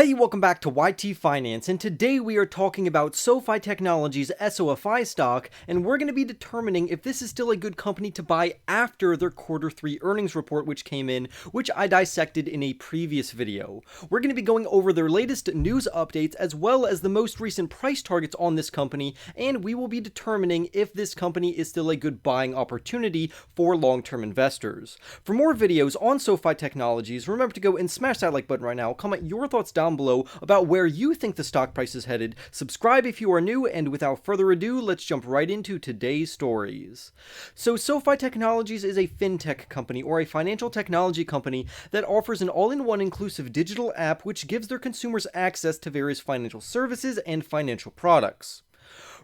Hey, welcome back to YT Finance, and today we are talking about SoFi Technologies' SOFI stock, and we're going to be determining if this is still a good company to buy after their Q3 earnings report which came in, which I dissected in a previous video. We're going to be going over their latest news updates as well as the most recent price targets on this company, and we will be determining if this company is still a good buying opportunity for long-term investors. For more videos on SoFi Technologies, remember to go and smash that like button right now, comment your thoughts down below about where you think the stock price is headed, subscribe if you are new, and without further ado, let's jump right into today's stories. So SoFi Technologies is a fintech company or a financial technology company that offers an all-in-one inclusive digital app which gives their consumers access to various financial services and financial products.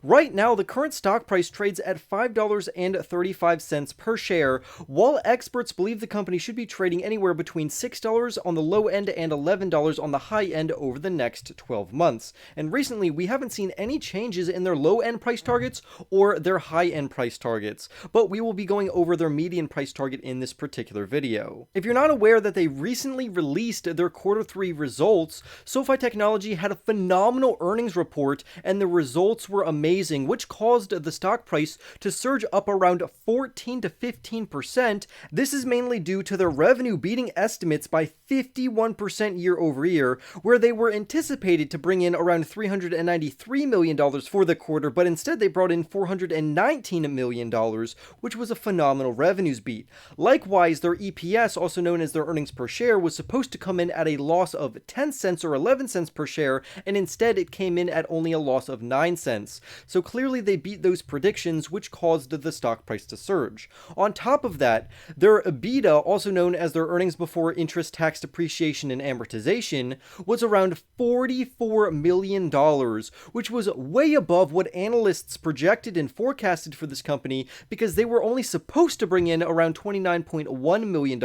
Right now, the current stock price trades at $5.35 per share, while experts believe the company should be trading anywhere between $6 on the low end and $11 on the high end over the next 12 months. And recently, we haven't seen any changes in their low-end price targets or their high-end price targets, but we will be going over their median price target in this particular video. If you're not aware that they recently released their Q3 results, SoFi Technology had a phenomenal earnings report, and the results were amazing, which caused the stock price to surge up around 14 to 15%. This is mainly due to their revenue beating estimates by 51% year over year, where they were anticipated to bring in around $393 million for the quarter, but instead they brought in $419 million, which was a phenomenal revenues beat. Likewise, their EPS, also known as their earnings per share, was supposed to come in at a loss of 10 cents or 11 cents per share, and instead it came in at only a loss of 9 cents. So clearly they beat those predictions, which caused the stock price to surge. On top of that, their EBITDA, also known as their earnings before interest, tax, depreciation, and amortization, was around $44 million, which was way above what analysts projected and forecasted for this company, because they were only supposed to bring in around $29.1 million,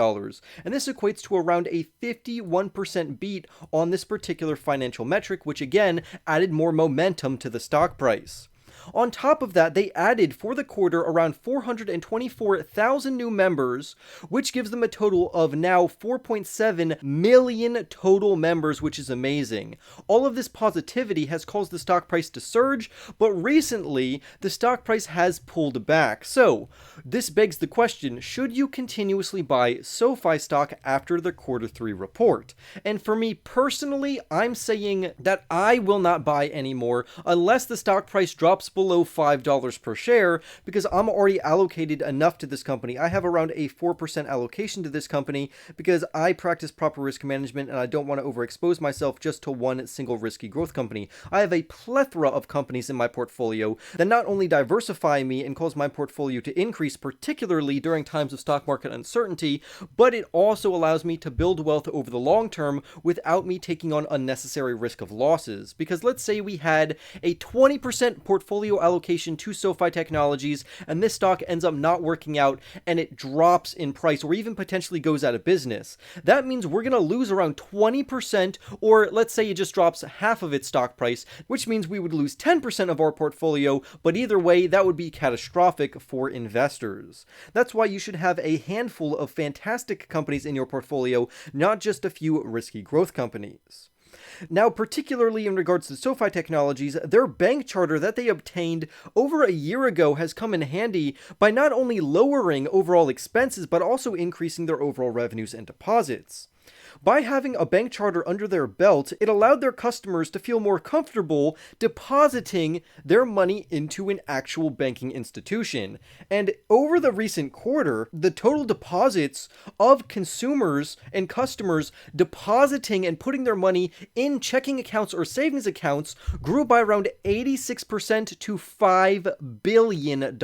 and this equates to around a 51% beat on this particular financial metric, which again added more momentum to the stock price. On top of that, they added for the quarter around 424,000 new members, which gives them a total of now 4.7 million total members, which is amazing. All of this positivity has caused the stock price to surge, but recently the stock price has pulled back. So this begs the question, should you continuously buy SoFi stock after the Q3 report? And for me personally, I'm saying that I will not buy anymore unless the stock price drops below $5 per share, because I'm already allocated enough to this company. I have around a 4% allocation to this company because I practice proper risk management and I don't want to overexpose myself just to one single risky growth company. I have a plethora of companies in my portfolio that not only diversify me and cause my portfolio to increase, particularly during times of stock market uncertainty, but it also allows me to build wealth over the long term without me taking on unnecessary risk of losses. Because let's say we had a 20% portfolio allocation to SoFi Technologies and this stock ends up not working out and it drops in price or even potentially goes out of business. That means we're going to lose around 20%, or let's say it just drops half of its stock price, which means we would lose 10% of our portfolio, but either way, that would be catastrophic for investors. That's why you should have a handful of fantastic companies in your portfolio, not just a few risky growth companies. Now, particularly in regards to SoFi Technologies, their bank charter that they obtained over a year ago has come in handy by not only lowering overall expenses, but also increasing their overall revenues and deposits. By having a bank charter under their belt, it allowed their customers to feel more comfortable depositing their money into an actual banking institution. And over the recent quarter, the total deposits of consumers and customers depositing and putting their money in checking accounts or savings accounts grew by around 86% to $5 billion.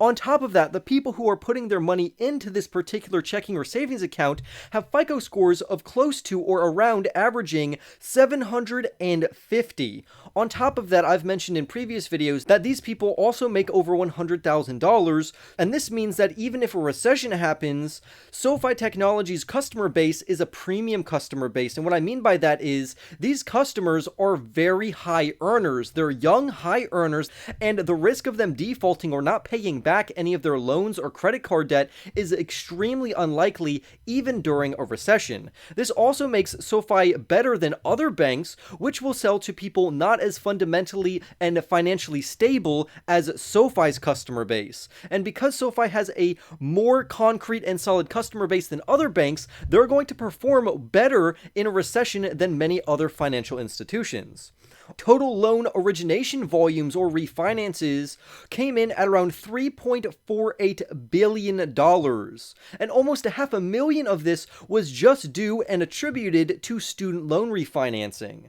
On top of that, the people who are putting their money into this particular checking or savings account have FICO scores of close to or around averaging 750. On top of that, I've mentioned in previous videos that these people also make over $100,000, and this means that even if a recession happens, SoFi Technologies' customer base is a premium customer base. And what I mean by that is these customers are very high earners. They're young, high earners, and the risk of them defaulting or not paying back any of their loans or credit card debt is extremely unlikely even during a recession. This also makes SoFi better than other banks, which will sell to people not as fundamentally and financially stable as SoFi's customer base. And because SoFi has a more concrete and solid customer base than other banks, they're going to perform better in a recession than many other financial institutions. Total loan origination volumes or refinances came in at around $3.48 billion, and almost 500,000 of this was just due and attributed to student loan refinancing.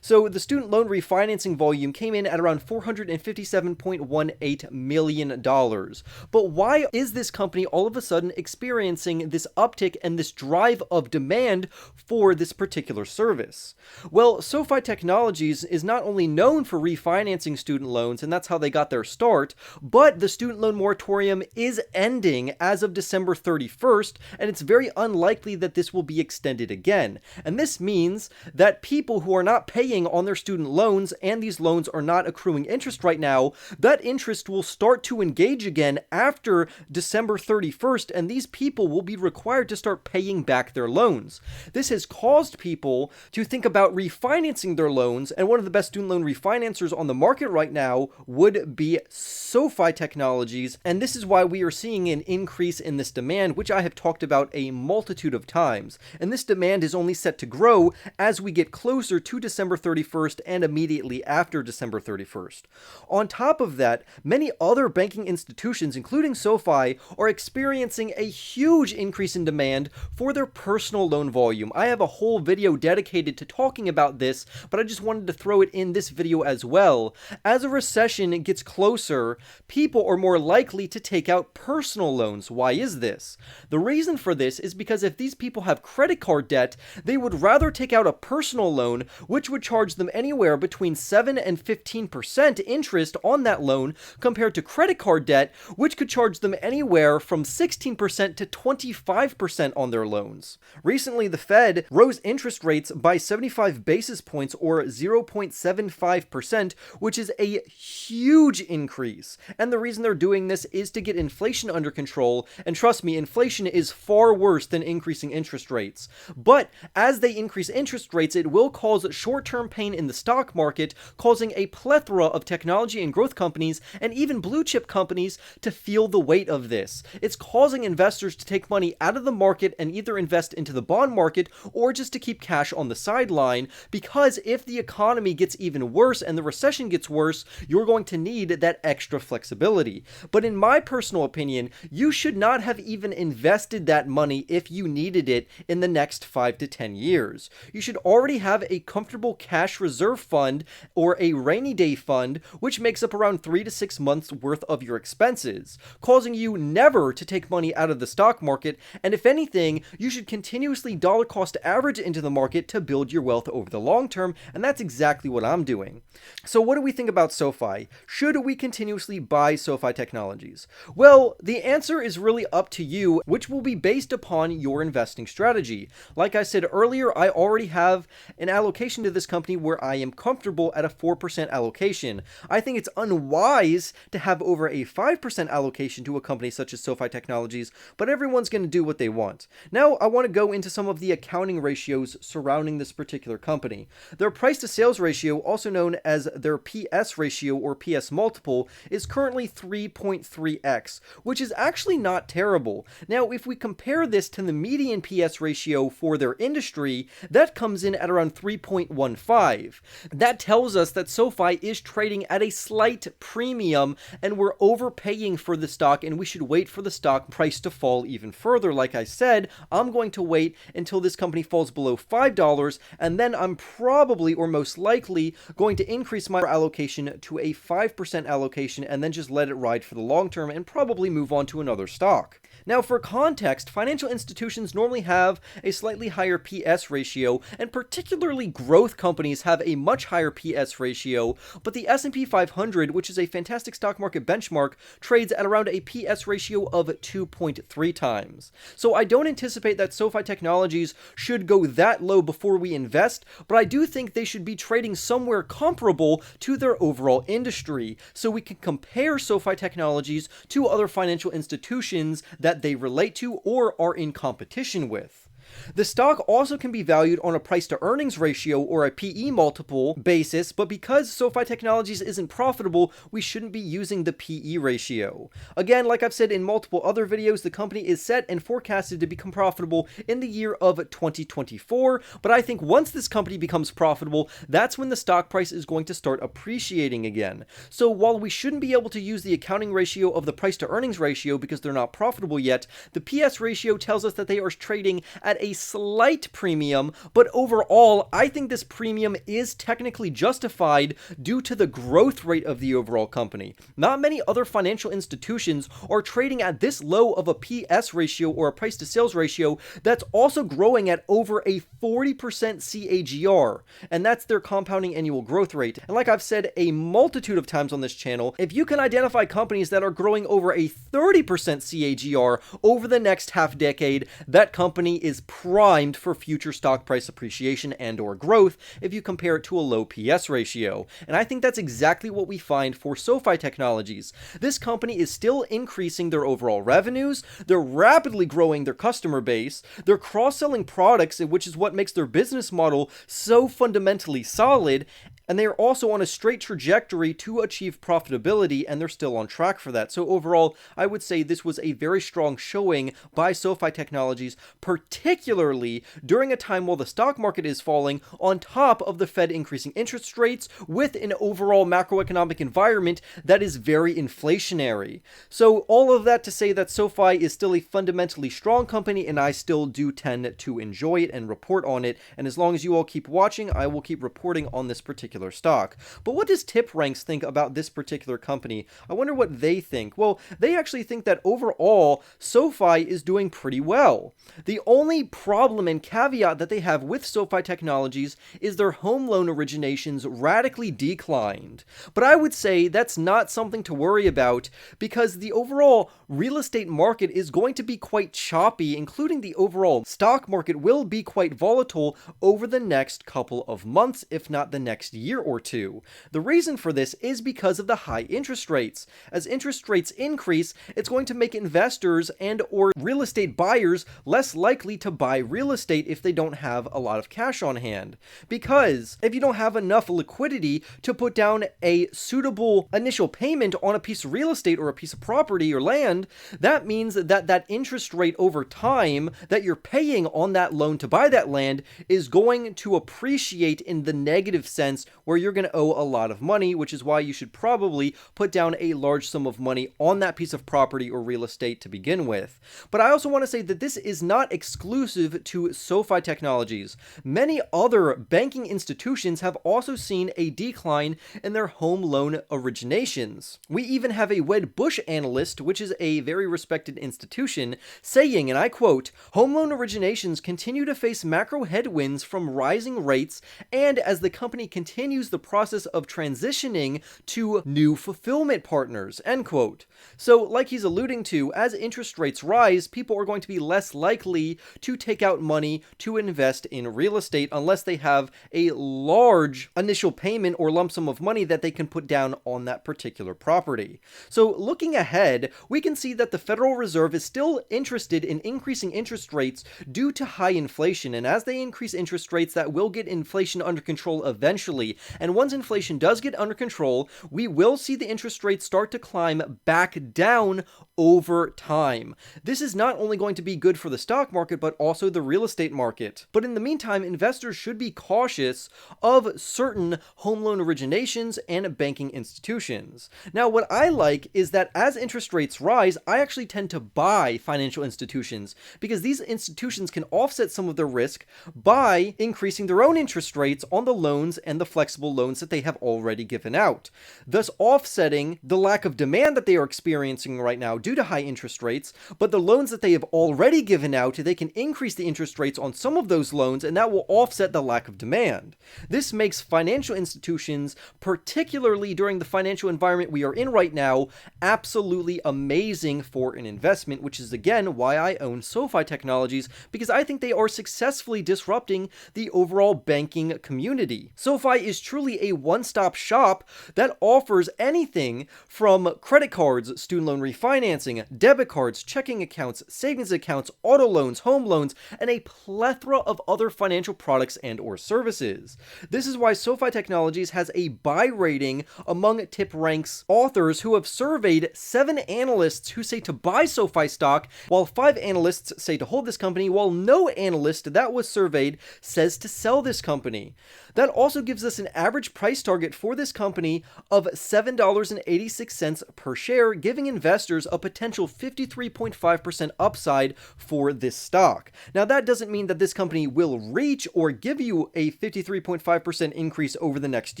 So the student loan refinancing volume came in at around $457.18 million. But why is this company all of a sudden experiencing this uptick and this drive of demand for this particular service? Well, SoFi Technologies is not only known for refinancing student loans, and that's how they got their start, but the student loan moratorium is ending as of December 31st, and it's very unlikely that this will be extended again. And this means that people who are not paying on their student loans and these loans are not accruing interest right now, that interest will start to engage again after December 31st, and these people will be required to start paying back their loans. This has caused people to think about refinancing their loans, and one of the best student loan refinancers on the market right now would be SoFi Technologies, and this is why we are seeing an increase in this demand, which I have talked about a multitude of times. And this demand is only set to grow as we get closer to December 31st and immediately after December 31st. On top of that, many other banking institutions, including SoFi, are experiencing a huge increase in demand for their personal loan volume. I have a whole video dedicated to talking about this, but I just wanted to throw it in this video as well. As a recession gets closer, people are more likely to take out personal loans. Why is this? The reason for this is because if these people have credit card debt, they would rather take out a personal loan, which would charge them anywhere between 7 and 15% interest on that loan, compared to credit card debt, which could charge them anywhere from 16% to 25% on their loans. Recently, the Fed rose interest rates by 75 basis points or 0.75%, which is a huge increase. And the reason they're doing this is to get inflation under control, and trust me, inflation is far worse than increasing interest rates. But as they increase interest rates, it will cause short-term pain in the stock market, causing a plethora of technology and growth companies and even blue chip companies to feel the weight of this. It's causing investors to take money out of the market and either invest into the bond market or just to keep cash on the sideline, because if the economy gets even worse and the recession gets worse, you're going to need that extra flexibility. But in my personal opinion, you should not have even invested that money if you needed it in the next 5 to 10 years. You should already have a comfortable cash reserve fund or a rainy day fund, which makes up around 3 to 6 months worth of your expenses, causing you never to take money out of the stock market. And if anything, you should continuously dollar cost average into the market to build your wealth over the long term, and that's exactly what I'm doing. So what do we think about SoFi? Should we continuously buy SoFi Technologies? Well, the answer is really up to you, which will be based upon your investing strategy. Like I said earlier, I already have an allocation to this company where I am comfortable at a 4% allocation. I think it's unwise to have over a 5% allocation to a company such as SoFi Technologies, but everyone's going to do what they want. Now, I want to go into some of the accounting ratios surrounding this particular company. Their price to sales ratio, also known as their PS ratio or PS multiple, is currently 3.3x, which is actually not terrible. Now, if we compare this to the median PS ratio for their industry, that comes in at around 3.15. That tells us that SoFi is trading at a slight premium and we're overpaying for the stock, and we should wait for the stock price to fall even further. Like I said, I'm going to wait until this company falls below $5, and then I'm probably or most likely going to increase my allocation to a 5% allocation and then just let it ride for the long term and probably move on to another stock. Now, for context, financial institutions normally have a slightly higher PS ratio, and particularly growth companies have a much higher PS ratio, but the S&P 500, which is a fantastic stock market benchmark, trades at around a PS ratio of 2.3 times. So I don't anticipate that SoFi Technologies should go that low before we invest, but I do think they should be trading somewhere comparable to their overall industry, so we can compare SoFi Technologies to other financial institutions that they relate to or are in competition with. The stock also can be valued on a price to earnings ratio or a PE multiple basis, but because SoFi Technologies isn't profitable, we shouldn't be using the PE ratio. Again, like I've said in multiple other videos, the company is set and forecasted to become profitable in the year of 2024, but I think once this company becomes profitable, that's when the stock price is going to start appreciating again. So while we shouldn't be able to use the accounting ratio of the price to earnings ratio because they're not profitable yet, the PS ratio tells us that they are trading at a slight premium, but overall, I think this premium is technically justified due to the growth rate of the overall company. Not many other financial institutions are trading at this low of a PS ratio or a price to sales ratio that's also growing at over a 40% CAGR, and that's their compounding annual growth rate. And like I've said a multitude of times on this channel, if you can identify companies that are growing over a 30% CAGR over the next half decade, that company is primed for future stock price appreciation and or growth if you compare it to a low PS ratio. And I think that's exactly what we find for SoFi Technologies. This company is still increasing their overall revenues, they're rapidly growing their customer base, they're cross-selling products, which is what makes their business model so fundamentally solid, and they are also on a straight trajectory to achieve profitability, and they're still on track for that. So overall, I would say this was a very strong showing by SoFi Technologies, particularly during a time while the stock market is falling, on top of the Fed increasing interest rates with an overall macroeconomic environment that is very inflationary. So all of that to say that SoFi is still a fundamentally strong company, and I still do tend to enjoy it and report on it, and as long as you all keep watching, I will keep reporting on this particular stock. But what does TipRanks think about this particular company? I wonder what they think. Well, they actually think that overall, SoFi is doing pretty well. The only problem and caveat that they have with SoFi Technologies is their home loan originations radically declined. But I would say that's not something to worry about because the overall real estate market is going to be quite choppy, including the overall stock market will be quite volatile over the next couple of months, if not the next year or two. The reason for this is because of the high interest rates. As interest rates increase, it's going to make investors and or real estate buyers less likely to buy real estate if they don't have a lot of cash on hand. Because if you don't have enough liquidity to put down a suitable initial payment on a piece of real estate or a piece of property or land, that means that that interest rate over time that you're paying on that loan to buy that land is going to appreciate in the negative sense where you're going to owe a lot of money, which is why you should probably put down a large sum of money on that piece of property or real estate to begin with. But I also want to say that this is not exclusive to SoFi Technologies. Many other banking institutions have also seen a decline in their home loan originations. We even have a Wedbush analyst, which is a very respected institution, saying, and I quote, "Home loan originations continue to face macro headwinds from rising rates and as the company continues the process of transitioning to new fulfillment partners," end quote. So like he's alluding to, as interest rates rise, people are going to be less likely to take out money to invest in real estate unless they have a large initial payment or lump sum of money that they can put down on that particular property. So looking ahead, we can see that the Federal Reserve is still interested in increasing interest rates due to high inflation, and as they increase interest rates, that will get inflation under control eventually. And once inflation does get under control, we will see the interest rates start to climb back down over time. This is not only going to be good for the stock market, but also the real estate market. But in the meantime, investors should be cautious of certain home loan originations and banking institutions. Now, what I like is that as interest rates rise, I actually tend to buy financial institutions because these institutions can offset some of their risk by increasing their own interest rates on the loans and the flexible loans that they have already given out, thus offsetting the lack of demand that they are experiencing right now due to high interest rates, but the loans that they have already given out, they can increase the interest rates on some of those loans, and that will offset the lack of demand. This makes financial institutions, particularly during the financial environment we are in right now, absolutely amazing for an investment, which is again why I own SoFi Technologies, because I think they are successfully disrupting the overall banking community. SoFi is truly a one-stop shop that offers anything from credit cards, student loan refinancing, debit cards, checking accounts, savings accounts, auto loans, home loans, and a plethora of other financial products and or services. This is why SoFi Technologies has a buy rating among TipRank's authors, who have surveyed 7 analysts who say to buy SoFi stock, while 5 analysts say to hold this company, while no analyst that was surveyed says to sell this company. That also gives us an average price target for this company of $7.86 per share, giving investors a potential 53.5% upside for this stock. Now, that doesn't mean that this company will reach or give you a 53.5% increase over the next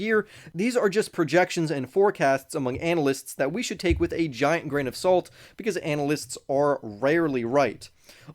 year. These are just projections and forecasts among analysts that we should take with a giant grain of salt, because analysts are rarely right.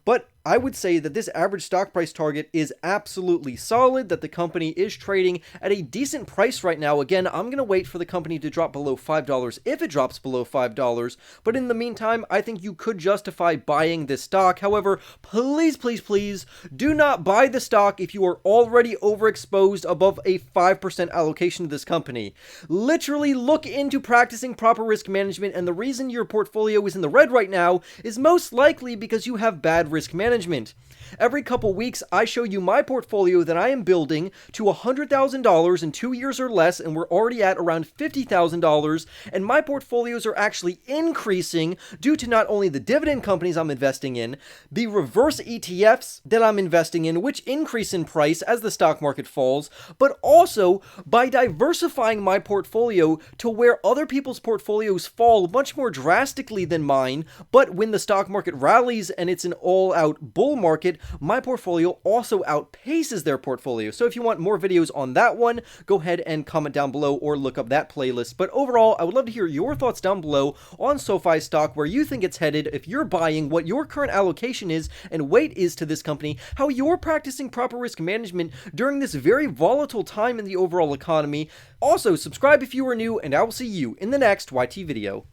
But I would say that this average stock price target is absolutely solid, that the company is trading at a decent price right now. Again, I'm going to wait for the company to drop below $5 if it drops below $5, but in the meantime, I think you could justify buying this stock. However, please, please, please do not buy the stock if you are already overexposed above a 5% allocation to this company. Literally look into practicing proper risk management, and the reason your portfolio is in the red right now is most likely because you have bad risk management. Every couple weeks, I show you my portfolio that I am building to $100,000 in 2 years or less, and we're already at around $50,000, and my portfolios are actually increasing due to not only the dividend companies I'm investing in, the reverse ETFs that I'm investing in, which increase in price as the stock market falls, but also by diversifying my portfolio to where other people's portfolios fall much more drastically than mine, but when the stock market rallies and it's an all-out bull market, my portfolio also outpaces their portfolio. So if you want more videos on that one, go ahead and comment down below or look up that playlist. But overall, I would love to hear your thoughts down below on SoFi stock, where you think it's headed, if you're buying, what your current allocation is and weight is to this company, how you're practicing proper risk management during this very volatile time in the overall economy. Also, subscribe if you are new, and I will see you in the next YT video.